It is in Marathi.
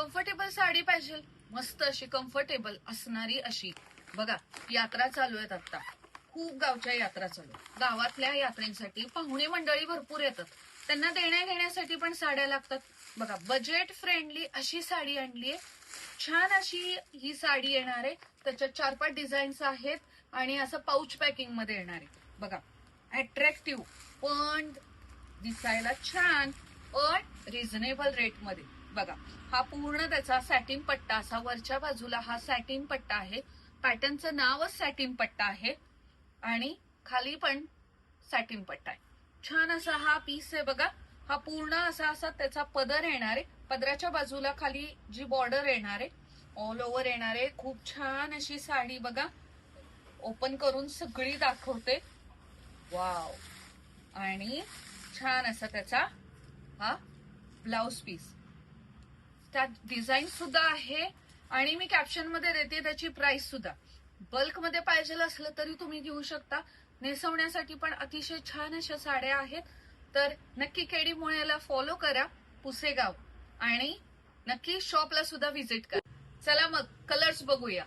कम्फर्टेबल साडी पाहिजे, मस्त अशी कम्फर्टेबल असणारी अशी बघा. यात्रा चालू आहेत आता, खूप गावच्या यात्रा चालू. गावातल्या यात्रेसाठी पाहुणे मंडळी भरपूर येतात, त्यांना देण्या घेण्यासाठी पण साड्या लागतात. बघा बजेट फ्रेंडली अशी साडी आणलीये, छान अशी ही साडी येणार आहे. त्याच्यात 4-5 डिझाईन्स आहेत आणि असं पाऊच पॅकिंग मध्ये येणार आहे. बघा अट्रॅक्टिव्ह पण दिसायला छान पण रिझनेबल रेट मध्ये. बघा हा पूर्ण त्याचा सॅटिन पट्टा, असा वरच्या बाजूला हा सॅटिन पट्टा आहे. पॅटर्नचं नावच सॅटिन पट्टा आहे आणि खाली पण सॅटिन पट्टा आहे. छान असा हा पीस आहे बघा. हा पूर्ण असा त्याचा पदर येणार आहे. पदराच्या बाजूला खाली जी बॉर्डर येणार आहे ऑल ओव्हर येणार आहे. खूप छान अशी साडी बघा. ओपन करून सगळी दाखवते. वाव. आणि छान असा त्याचा हा ब्लाउज पीस, त्यात डिझाईन सुद्धा आहे आणि मी कॅप्शन मध्ये देते त्याची प्राइस सुद्धा. बल्क मध्ये पाहिजे असलं तरी तुम्ही घेऊ शकता. नेसवण्यासाठी पण अतिशय छान अशा साड्या आहेत. तर नक्की केडी मोळ्याला फॉलो करा, पुसेगाव, आणि नक्की शॉपला सुद्धा व्हिजिट करा. चला मग कलर्स बघूया.